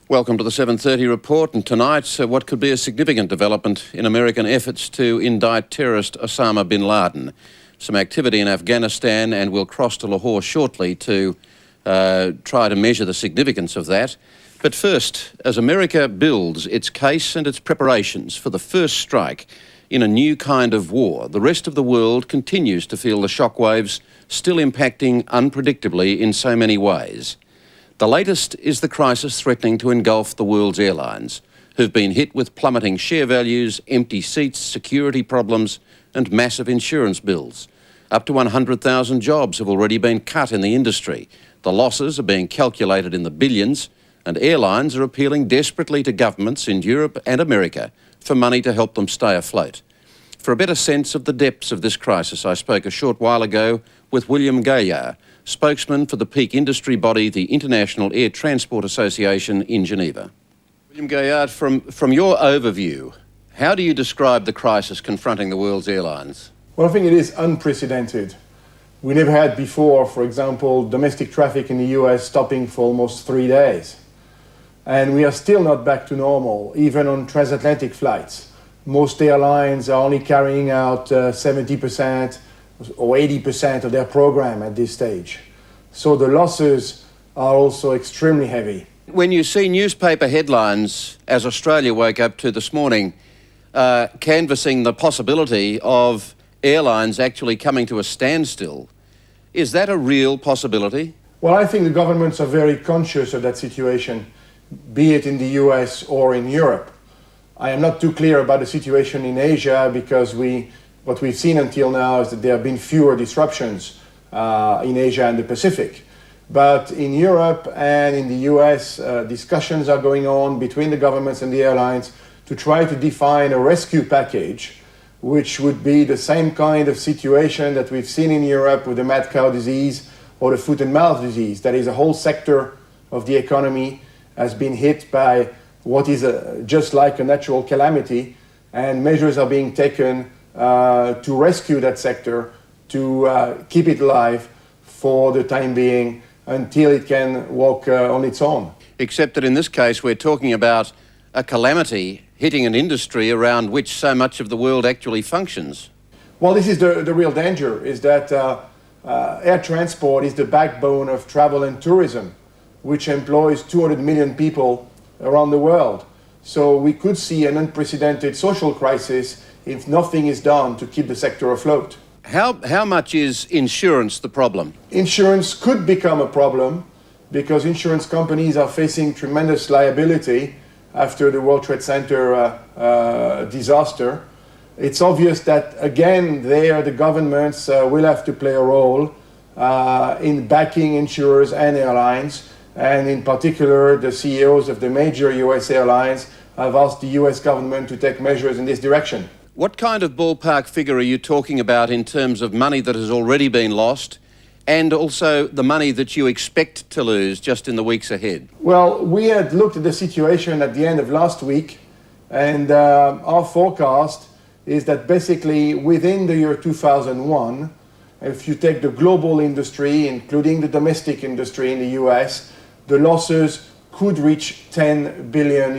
Welcome to the 7:30 report, and tonight what could be a significant development in American efforts to indict terrorist Osama bin Laden. Some activity in Afghanistan, and we'll cross to Lahore shortly to try to measure the significance of that. But first, as America builds its case and its preparations for the first strike in a new kind of war, the rest of the world continues to feel the shockwaves still impacting unpredictably in so many ways. The latest is the crisis threatening to engulf the world's airlines, who've been hit with plummeting share values, empty seats, security problems and massive insurance bills. Up to 100,000 jobs have already been cut in the industry. The losses are being calculated in the billions, and airlines are appealing desperately to governments in Europe and America for money to help them stay afloat. For a better sense of the depths of this crisis, I spoke a short while ago with William Gaillard, spokesman for the peak industry body, the International Air Transport Association in Geneva. William Gaillard, from your overview, how do you describe the crisis confronting the world's airlines? Well, I think it is unprecedented. We never had before, for example, domestic traffic in the US stopping for almost 3 days. And we are still not back to normal, even on transatlantic flights. Most airlines are only carrying out 70% or 80% of their program at this stage. So the losses are also extremely heavy. When you see newspaper headlines, as Australia woke up to this morning, canvassing the possibility of airlines actually coming to a standstill, is that a real possibility? Well, I think the governments are very conscious of that situation, be it in the US or in Europe. I am not too clear about the situation in Asia because what we've seen until now is that there have been fewer disruptions in Asia and the Pacific. But in Europe and in the US, discussions are going on between the governments and the airlines to try to define a rescue package, which would be the same kind of situation that we've seen in Europe with the mad cow disease or the foot and mouth disease. That is, a whole sector of the economy has been hit by what is just like a natural calamity, and measures are being taken to rescue that sector, to keep it alive for the time being until it can walk on its own. Except that in this case we're talking about a calamity hitting an industry around which so much of the world actually functions. Well, this is the real danger, is that air transport is the backbone of travel and tourism, which employs 200 million people around the world. So we could see an unprecedented social crisis if nothing is done to keep the sector afloat. How much is insurance the problem? Insurance could become a problem because insurance companies are facing tremendous liability after the World Trade Center disaster. It's obvious that, again, there the governments will have to play a role in backing insurers and airlines, and in particular the CEOs of the major US airlines have asked the US government to take measures in this direction. What kind of ballpark figure are you talking about in terms of money that has already been lost, and also the money that you expect to lose just in the weeks ahead? Well, we had looked at the situation at the end of last week, and our forecast is that basically within the year 2001, if you take the global industry, including the domestic industry in the US, the losses could reach $10 billion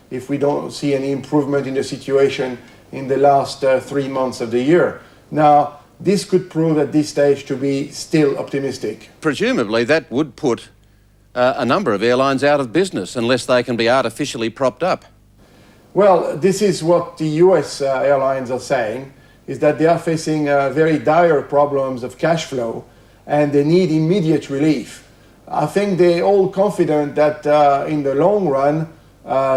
if we don't see any improvement in the situation in the last 3 months of the year. Now, this could prove at this stage to be still optimistic. Presumably that would put a number of airlines out of business unless they can be artificially propped up. Well, this is what the US airlines are saying, is that they are facing very dire problems of cash flow and they need immediate relief. I think they're all confident that in the long run,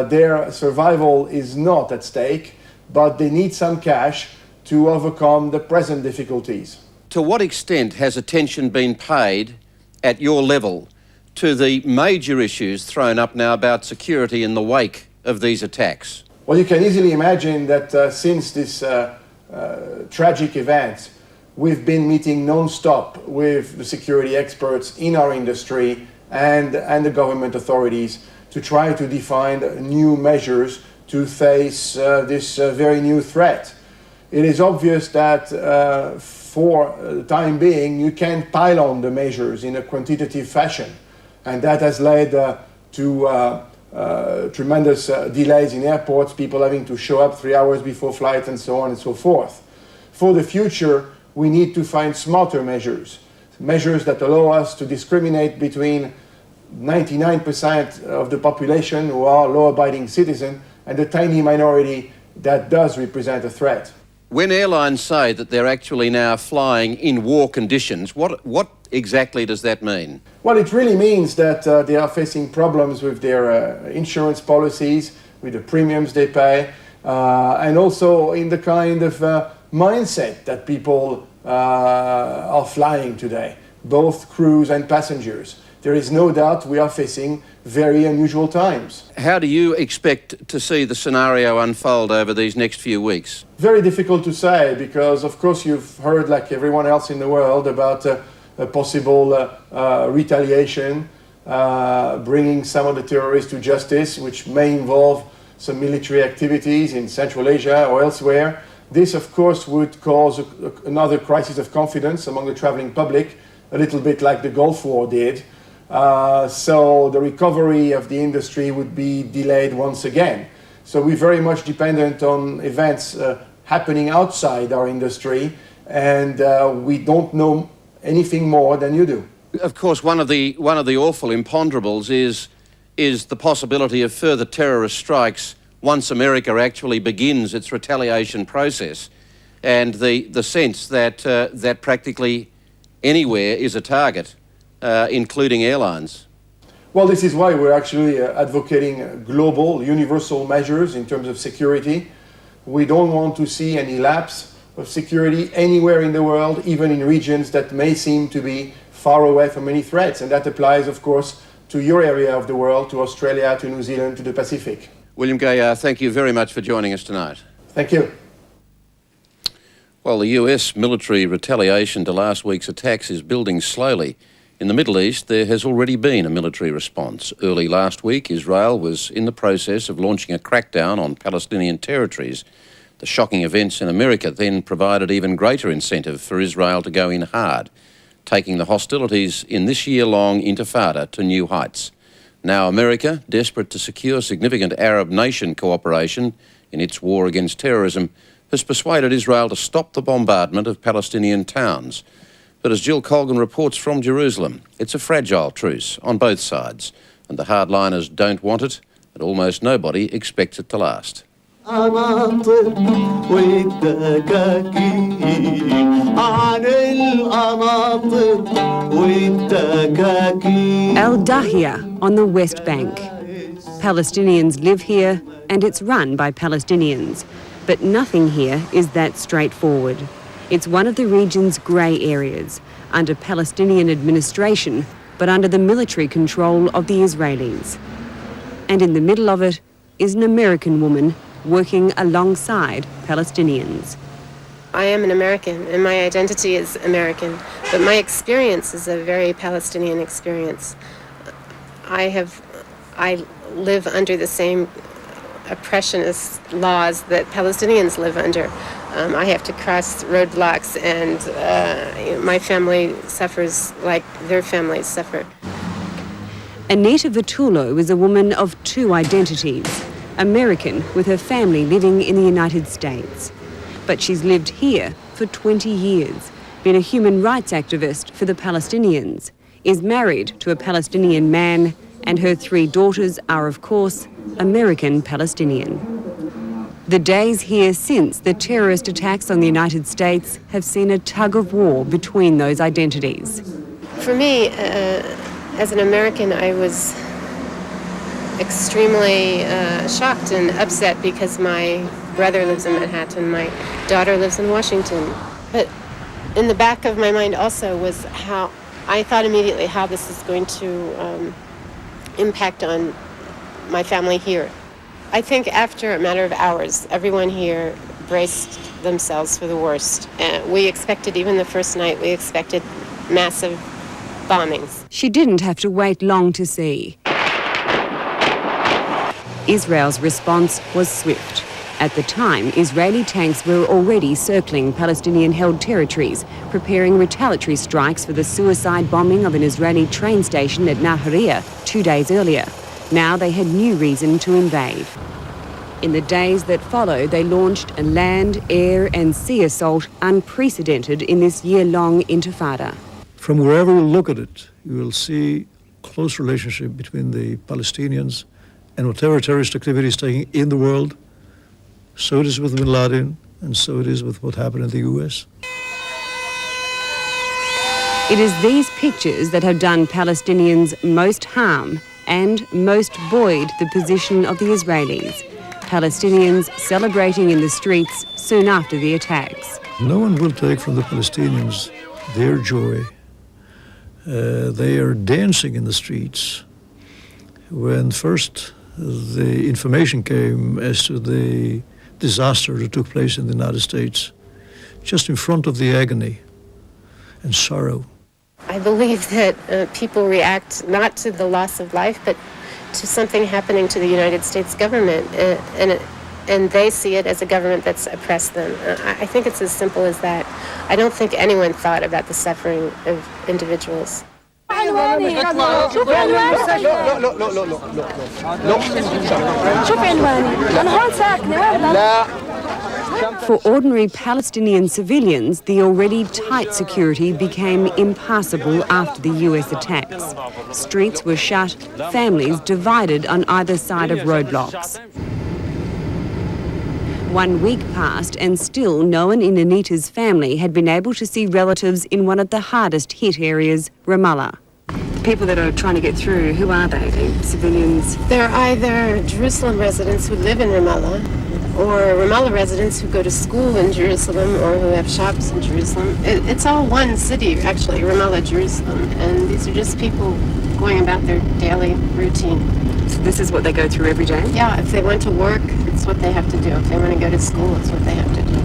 their survival is not at stake, but they need some cash to overcome the present difficulties. To what extent has attention been paid at your level to the major issues thrown up now about security in the wake of these attacks? Well, you can easily imagine that since this tragic event, we've been meeting non-stop with the security experts in our industry and the government authorities to try to define new measures to face this very new threat. It is obvious that for the time being, you can't pile on the measures in a quantitative fashion. And that has led to tremendous delays in airports, people having to show up 3 hours before flight, and so on and so forth. For the future, we need to find smarter measures that allow us to discriminate between 99% of the population who are law-abiding citizens and the tiny minority that does represent a threat. When airlines say that they're actually now flying in war conditions, what exactly does that mean? Well, it really means that they are facing problems with their insurance policies, with the premiums they pay, and also in the kind of mindset that people are flying today, both crews and passengers. There is no doubt we are facing very unusual times. How do you expect to see the scenario unfold over these next few weeks? Very difficult to say because, of course, you've heard, like everyone else in the world, about a possible retaliation, bringing some of the terrorists to justice, which may involve some military activities in Central Asia or elsewhere. This, of course, would cause another crisis of confidence among the traveling public, a little bit like the Gulf War did. So the recovery of the industry would be delayed once again. So we're very much dependent on events happening outside our industry, and we don't know anything more than you do. Of course, one of the awful imponderables is the possibility of further terrorist strikes once America actually begins its retaliation process, and the sense that that practically anywhere is a target, including airlines. Well, this is why we're actually advocating global, universal measures in terms of security. We don't want to see any lapse of security anywhere in the world, even in regions that may seem to be far away from any threats. And that applies, of course, to your area of the world, to Australia, to New Zealand, to the Pacific. William Gaillard, thank you very much for joining us tonight. Thank you. Well, the US military retaliation to last week's attacks is building slowly. In the Middle East, there has already been a military response. Early last week, Israel was in the process of launching a crackdown on Palestinian territories. The shocking events in America then provided even greater incentive for Israel to go in hard, taking the hostilities in this year-long intifada to new heights. Now America, desperate to secure significant Arab nation cooperation in its war against terrorism, has persuaded Israel to stop the bombardment of Palestinian towns. But as Jill Colgan reports from Jerusalem, it's a fragile truce on both sides, and the hardliners don't want it, and almost nobody expects it to last. Al-Dahia on the West Bank. Palestinians live here and it's run by Palestinians. But nothing here is that straightforward. It's one of the region's grey areas, under Palestinian administration, but under the military control of the Israelis. And in the middle of it is an American woman working alongside Palestinians. I am an American, and my identity is American, but my experience is a very Palestinian experience. I live under the same oppressionist laws that Palestinians live under. I have to cross roadblocks, and my family suffers like their families suffer. Anita Vitullo is a woman of two identities, American with her family living in the United States. But she's lived here for 20 years, been a human rights activist for the Palestinians, is married to a Palestinian man, and her 3 daughters are, of course, American Palestinian. The days here since the terrorist attacks on the United States have seen a tug of war between those identities. For me, as an American, I was extremely shocked and upset because my brother lives in Manhattan, my daughter lives in Washington. But in the back of my mind also was how I thought immediately how this is going to impact on my family here. I think after a matter of hours, everyone here braced themselves for the worst. We expected, even the first night, we expected massive bombings. She didn't have to wait long to see. Israel's response was swift. At the time, Israeli tanks were already circling Palestinian-held territories, preparing retaliatory strikes for the suicide bombing of an Israeli train station at Nahariya 2 days earlier. Now they had new reason to invade. In the days that followed, they launched a land, air and sea assault unprecedented in this year-long intifada. From wherever you look at it, you will see close relationship between the Palestinians and whatever terrorist activity is taking in the world. So it is with bin Laden, and so it is with what happened in the US. It is these pictures that have done Palestinians most harm and most buoyed the position of the Israelis. Palestinians celebrating in the streets soon after the attacks. No one will take from the Palestinians their joy. They are dancing in the streets. When first the information came as to the disaster that took place in the United States, just in front of the agony and sorrow. I believe that people react not to the loss of life, but to something happening to the United States government, and they see it as a government that's oppressed them. I think it's as simple as that. I don't think anyone thought about the suffering of individuals. For ordinary Palestinian civilians, the already tight security became impassable after the US attacks. Streets were shut, families divided on either side of roadblocks. 1 week passed and still no one in Anita's family had been able to see relatives in one of the hardest hit areas, Ramallah. The people that are trying to get through, who are they? They're civilians? They're either Jerusalem residents who live in Ramallah, or Ramallah residents who go to school in Jerusalem or who have shops in Jerusalem. It's all one city, actually, Ramallah, Jerusalem, and these are just people going about their daily routine. So this is what they go through every day? Yeah, if they went to work, it's what they have to do. If they want to go to school, it's what they have to do.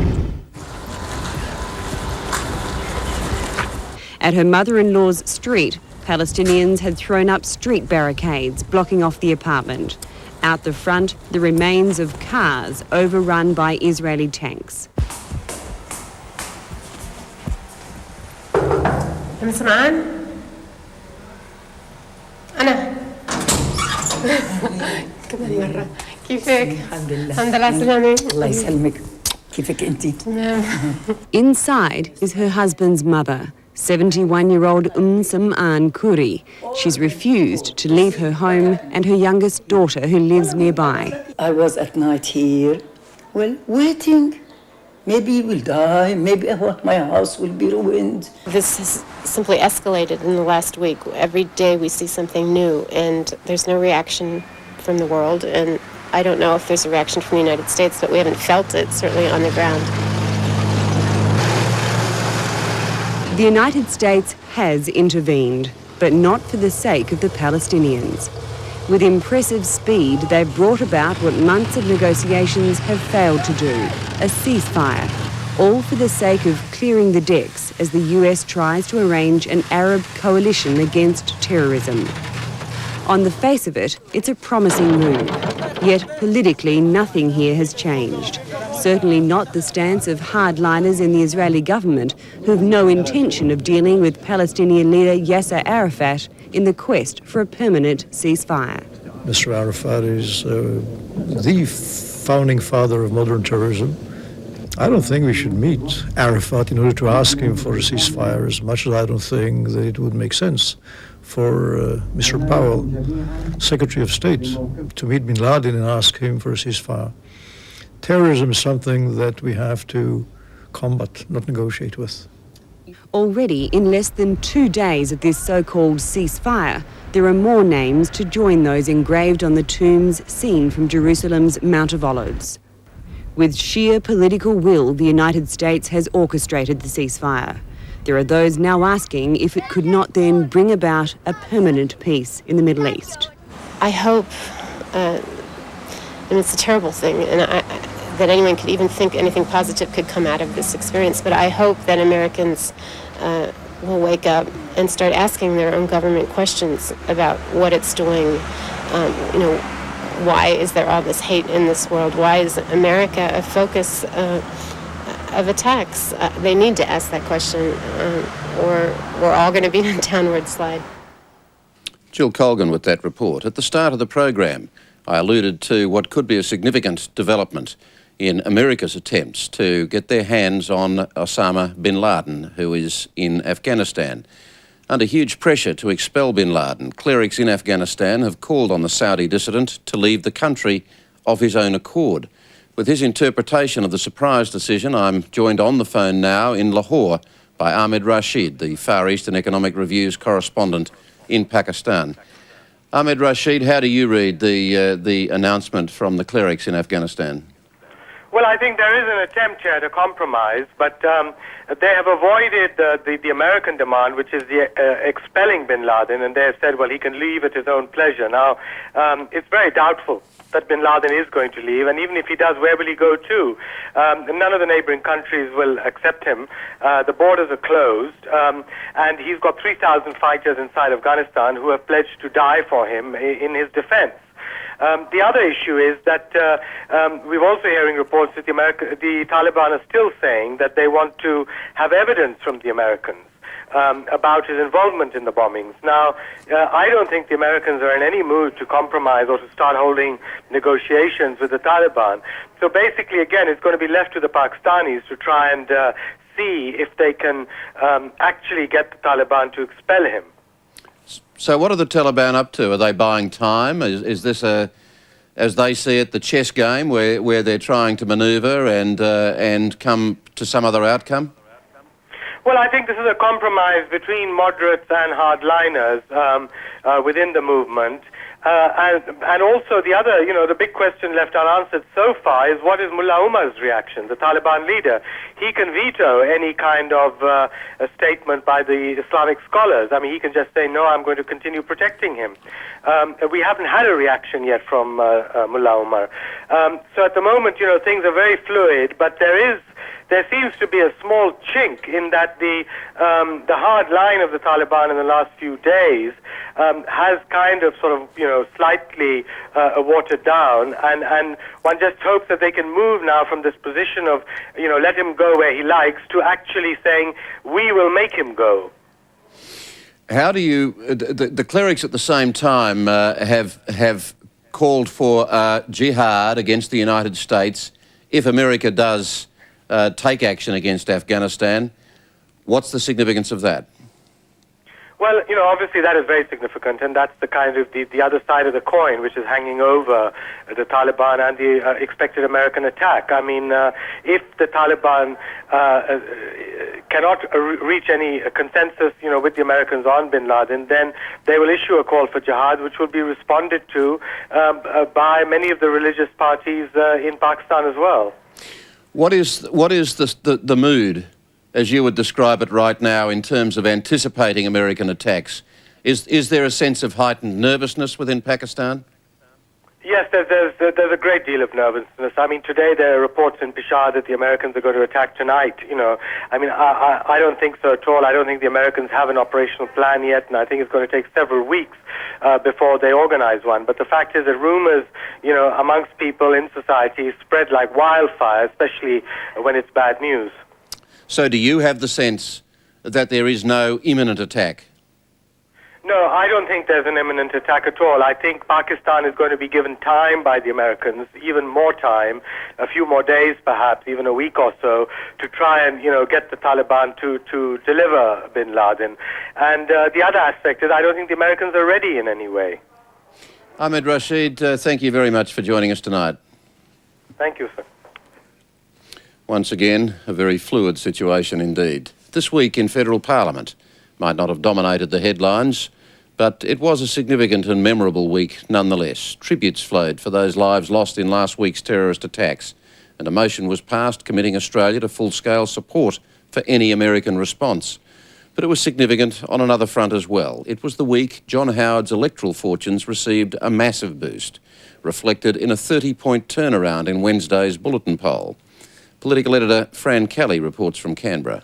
At her mother-in-law's street, Palestinians had thrown up street barricades blocking off the apartment. Out the front, the remains of cars overrun by Israeli tanks. كمان مرة كيفك؟ الحمد لله الحمد لله سلامة الله يسلمك كيفك أنتِ؟ Inside is her husband's mother, 71-year-old Sam'an Kuri. She's refused to leave her home and her youngest daughter who lives nearby. I was at night here, well, waiting. Maybe we'll die, maybe my house will be ruined. This has simply escalated in the last week. Every day we see something new, and there's no reaction from the world. And I don't know if there's a reaction from the United States, but we haven't felt it, certainly on the ground. The United States has intervened, but not for the sake of the Palestinians. With impressive speed, they've brought about what months of negotiations have failed to do, a ceasefire, all for the sake of clearing the decks as the US tries to arrange an Arab coalition against terrorism. On the face of it, it's a promising move. Yet politically, nothing here has changed. Certainly not the stance of hardliners in the Israeli government who've no intention of dealing with Palestinian leader Yasser Arafat in the quest for a permanent ceasefire. Mr. Arafat is the founding father of modern terrorism. I don't think we should meet Arafat in order to ask him for a ceasefire, as much as I don't think that it would make sense for Mr. Powell, Secretary of State, to meet bin Laden and ask him for a ceasefire. Terrorism is something that we have to combat, not negotiate with. Already, in less than 2 days of this so-called ceasefire, there are more names to join those engraved on the tombs seen from Jerusalem's Mount of Olives. With sheer political will, the United States has orchestrated the ceasefire. There are those now asking if it could not then bring about a permanent peace in the Middle East. I hope, it's a terrible thing, and that anyone could even think anything positive could come out of this experience, but I hope that Americans will wake up and start asking their own government questions about what it's doing. Why is there all this hate in this world? Why is America a focus of attacks? They need to ask that question, or we're all going to be in a downward slide. Jill Colgan with that report. At the start of the program, I alluded to what could be a significant development in America's attempts to get their hands on Osama bin Laden, who is in Afghanistan. Under huge pressure to expel bin Laden, clerics in Afghanistan have called on the Saudi dissident to leave the country of his own accord. With his interpretation of the surprise decision, I'm joined on the phone now in Lahore by Ahmed Rashid, the Far Eastern Economic Review's correspondent in Pakistan. Ahmed Rashid, how do you read the announcement from the clerics in Afghanistan? Well, I think there is an attempt here to compromise, but they have avoided the American demand, which is the expelling bin Laden, and they have said, well, he can leave at his own pleasure. Now, it's very doubtful that bin Laden is going to leave, and even if he does, where will he go to? None of the neighboring countries will accept him. The borders are closed, and he's got 3,000 fighters inside Afghanistan who have pledged to die for him in his defense. The other issue is that we're also hearing reports that the Taliban are still saying that they want to have evidence from the Americans about his involvement in the bombings. Now, I don't think the Americans are in any mood to compromise or to start holding negotiations with the Taliban. So basically, again, it's going to be left to the Pakistanis to try and see if they can actually get the Taliban to expel him. So what are the Taliban up to? Are they buying time? Is this as they see it, the chess game where they're trying to manoeuvre and come to some other outcome? Well, I think this is a compromise between moderates and hardliners within the movement. And also the other, the big question left unanswered so far is what is Mullah Umar's reaction, the Taliban leader? He can veto any kind of a statement by the Islamic scholars. I mean, he can just say, no, I'm going to continue protecting him. We haven't had a reaction yet from Mullah Umar. So at the moment, things are very fluid, but there seems to be a small chink in that the hard line of the Taliban in the last few days has kind of sort of, slightly watered down, and one just hopes that they can move now from this position of, let him go where he likes to actually saying, we will make him go. How do you... The clerics at the same time have called for jihad against the United States if America does take action against Afghanistan. What's the significance of that? Well, obviously that is very significant, and that's the kind of the other side of the coin, which is hanging over the Taliban and the expected American attack. I mean, if the Taliban cannot reach any consensus, with the Americans on bin Laden, then they will issue a call for jihad, which will be responded to by many of the religious parties in Pakistan as well. What is the mood, as you would describe it right now, in terms of anticipating American attacks? Is there a sense of heightened nervousness within Pakistan? Yes, there's a great deal of nervousness. I mean, today there are reports in Peshawar that the Americans are going to attack tonight. I mean, I don't think so at all. I don't think the Americans have an operational plan yet, and I think it's going to take several weeks before they organize one. But the fact is that rumors, amongst people in society spread like wildfire, especially when it's bad news. So do you have the sense that there is no imminent attack? No, I don't think there's an imminent attack at all. I think Pakistan is going to be given time by the Americans, even more time, a few more days perhaps, even a week or so, to try and, get the Taliban to deliver bin Laden. And the other aspect is I don't think the Americans are ready in any way. Ahmed Rashid, thank you very much for joining us tonight. Thank you, sir. Once again, a very fluid situation indeed. This week in Federal Parliament might not have dominated the headlines, but it was a significant and memorable week nonetheless. Tributes flowed for those lives lost in last week's terrorist attacks, and a motion was passed committing Australia to full-scale support for any American response. But it was significant on another front as well. It was the week John Howard's electoral fortunes received a massive boost, reflected in a 30-point turnaround in Wednesday's Bulletin poll. Political editor Fran Kelly reports from Canberra.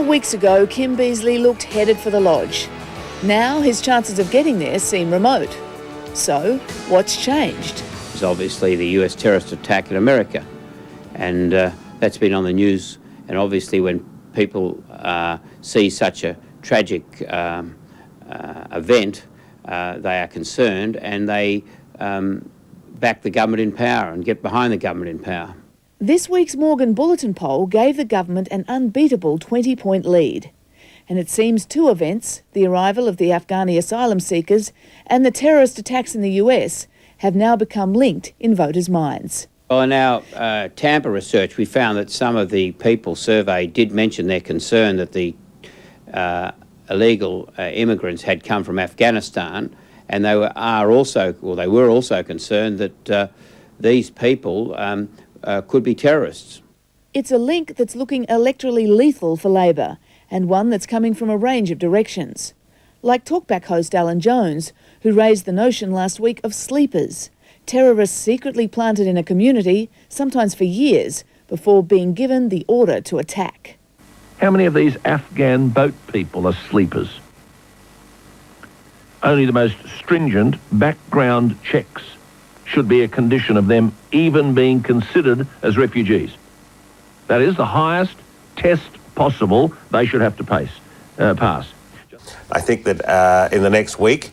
Weeks ago, Kim Beazley looked headed for the Lodge. Now his chances of getting there seem remote. So, what's changed? is obviously the US terrorist attack in America. And that's been on the news. And obviously when people see such a tragic event, they are concerned and they back the government in power and get behind the government in power. This week's Morgan Bulletin poll gave the government an unbeatable 20-point lead. And it seems two events, the arrival of the Afghani asylum seekers and the terrorist attacks in the US, have now become linked in voters' minds. Well, in our Tampa research, we found that some of the people surveyed did mention their concern that the illegal immigrants had come from Afghanistan, and they were also concerned that these people could be terrorists. It's a link that's looking electorally lethal for Labor, and one that's coming from a range of directions. Like Talkback host Alan Jones, who raised the notion last week of sleepers, terrorists secretly planted in a community, sometimes for years, before being given the order to attack. How many of these Afghan boat people are sleepers? Only the most stringent background checks should be a condition of them even being considered as refugees. That is the highest test possible they should have to pass. I think that in the next week,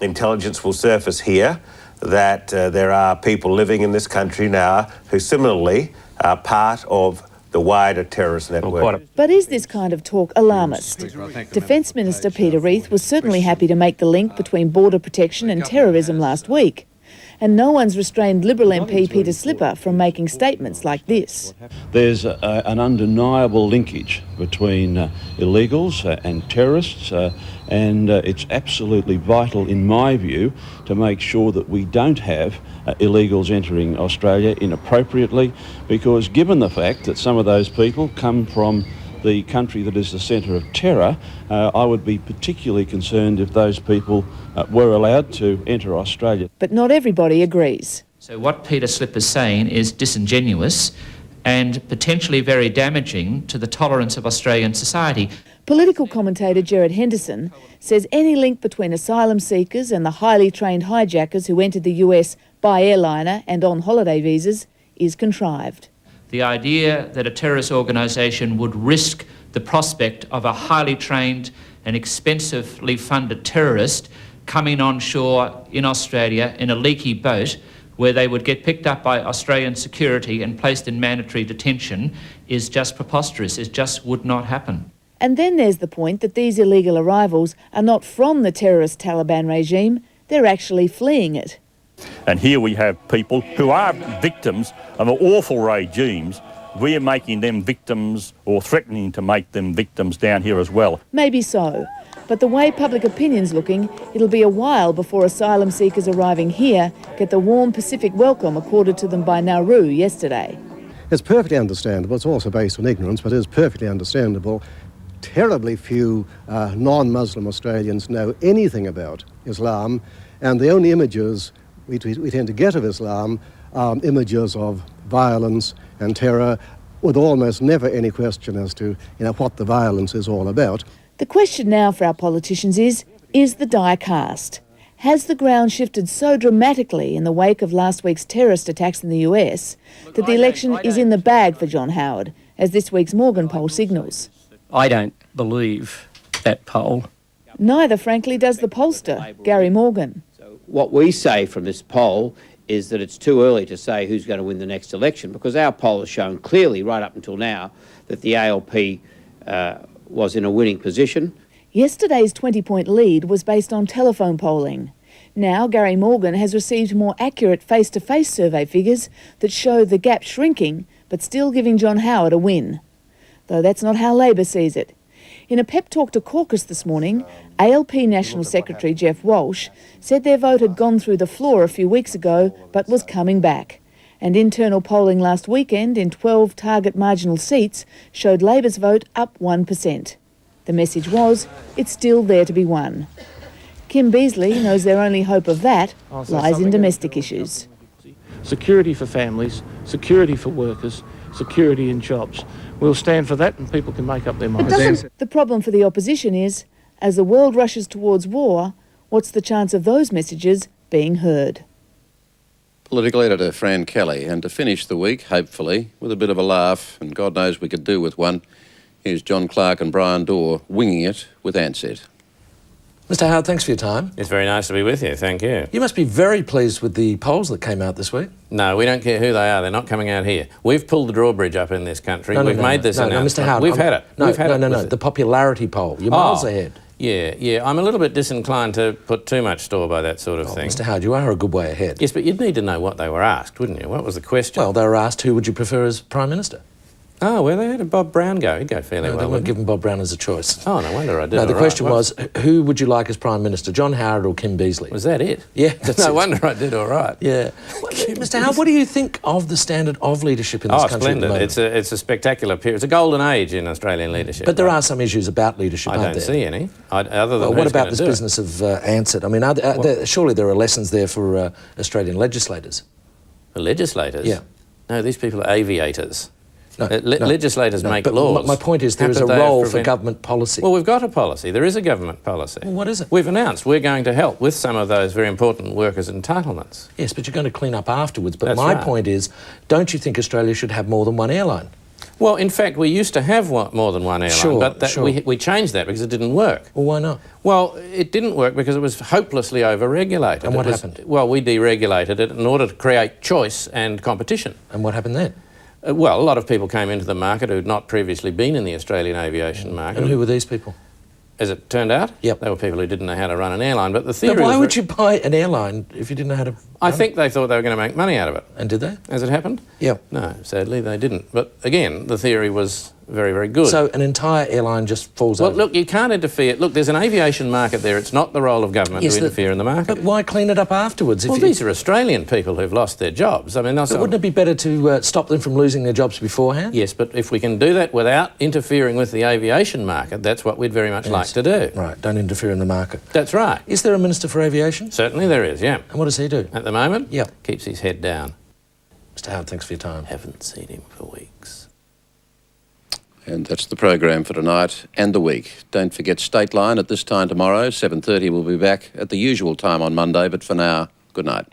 intelligence will surface here that there are people living in this country now who similarly are part of the wider terrorist network. But is this kind of talk alarmist? Defence Minister Peter Reith was certainly happy to make the link between border protection and terrorism last week. And no one's restrained Liberal MP Peter Slipper from making statements like this. There's an undeniable linkage between illegals and terrorists, and it's absolutely vital, in my view, to make sure that we don't have illegals entering Australia inappropriately, because given the fact that some of those people come from the country that is the centre of terror, I would be particularly concerned if those people were allowed to enter Australia. But not everybody agrees. So what Peter Slipper's saying is disingenuous and potentially very damaging to the tolerance of Australian society. Political commentator Gerard Henderson says any link between asylum seekers and the highly trained hijackers who entered the US by airliner and on holiday visas is contrived. The idea that a terrorist organisation would risk the prospect of a highly trained and expensively funded terrorist coming on shore in Australia in a leaky boat where they would get picked up by Australian security and placed in mandatory detention is just preposterous. It just would not happen. And then there's the point that these illegal arrivals are not from the terrorist Taliban regime, they're actually fleeing it. And here we have people who are victims of awful regimes. We're making them victims or threatening to make them victims down here as well. Maybe so. But the way public opinion's looking, it'll be a while before asylum seekers arriving here get the warm Pacific welcome accorded to them by Nauru yesterday. It's perfectly understandable. It's also based on ignorance, but it is perfectly understandable. Terribly few non-Muslim Australians know anything about Islam, and the only images we tend to get of Islam are images of violence and terror, with almost never any question as to what the violence is all about. The question now for our politicians is the die cast? Has the ground shifted so dramatically in the wake of last week's terrorist attacks in the US that the election is in the bag for John Howard, as this week's Morgan poll signals? I don't believe that poll. Neither, frankly, does the pollster, Gary Morgan. What we say from this poll is that it's too early to say who's going to win the next election, because our poll has shown clearly right up until now that the ALP was in a winning position. Yesterday's 20-point lead was based on telephone polling. Now Gary Morgan has received more accurate face-to-face survey figures that show the gap shrinking but still giving John Howard a win. Though that's not how Labor sees it. In a pep talk to caucus this morning, ALP National Secretary Jeff Walsh said their vote had gone through the floor a few weeks ago but was coming back. And internal polling last weekend in 12 target marginal seats showed Labor's vote up 1%. The message was, it's still there to be won. Kim Beazley knows their only hope of that lies in domestic issues. Security for families, security for workers, security in jobs. We'll stand for that and people can make up their minds. The problem for the opposition is, as the world rushes towards war, what's the chance of those messages being heard? Political editor Fran Kelly. And to finish the week, hopefully, with a bit of a laugh, and God knows we could do with one, here's John Clarke and Brian Dawes winging it with Ansett. Mr. Howard, thanks for your time. It's very nice to be with you, thank you. You must be very pleased with the polls that came out this week. No, we don't care who they are, they're not coming out here. We've pulled the drawbridge up in this country, we've made this announcement. No, Mr. Howard, we've had it. No, the popularity poll. You're miles ahead. Yeah, I'm a little bit disinclined to put too much store by that sort of thing. Mr. Howard, you are a good way ahead. Yes, but you'd need to know what they were asked, wouldn't you? What was the question? Well, they were asked who would you prefer as Prime Minister? Oh, well, they had Bob Brown go. He'd go fairly well. They weren't giving Bob Brown as a choice. Oh, no wonder I did. No, the question was, who would you like as Prime Minister, John Howard or Kim Beazley? Was that it? Yeah, that's no wonder I did all right. Yeah. Mr. Howard, what do you think of the standard of leadership in this country splendid. at the moment? It's a spectacular period. It's a golden age in Australian leadership. But there are some issues about leadership, I don't see any, other than what about this business of Ansett? I mean, surely there are lessons there for Australian legislators. For legislators? Yeah. No, these people are aviators. Legislators make laws. My point is there is a role for government policy. Well, we've got a policy. There is a government policy. Well, what is it? We've announced we're going to help with some of those very important workers' entitlements. Yes, but you're going to clean up afterwards. But my point is, don't you think Australia should have more than one airline? Well, in fact, we used to have more than one airline, but we changed that because it didn't work. Well, why not? Well, it didn't work because it was hopelessly over-regulated. And what happened? Well, we deregulated it in order to create choice and competition. And what happened then? Well, a lot of people came into the market who had not previously been in the Australian aviation market. And who were these people? As it turned out, yep. They were people who didn't know how to run an airline. But the theory why would you buy an airline if you didn't know how to I think they thought they were going to make money out of it. And did they? As it happened? Yeah. No, sadly they didn't. But again, the theory was very, very good. So an entire airline just falls over? Well, look, you can't interfere. Look, there's an aviation market there. It's not the role of government to interfere in the market. But why clean it up afterwards? Well, these are Australian people who've lost their jobs. I mean, wouldn't it be better to stop them from losing their jobs beforehand? Yes, but if we can do that without interfering with the aviation market, that's what we'd very much like to do. Right, don't interfere in the market. That's right. Is there a Minister for Aviation? Certainly there is, yeah. And what does he do? At the moment? Yeah. Keeps his head down. Mr. Howard, thanks for your time. Haven't seen him for weeks. And that's the program for tonight and the week. Don't forget Stateline at this time tomorrow, 7:30. We'll be back at the usual time on Monday, but for now, good night.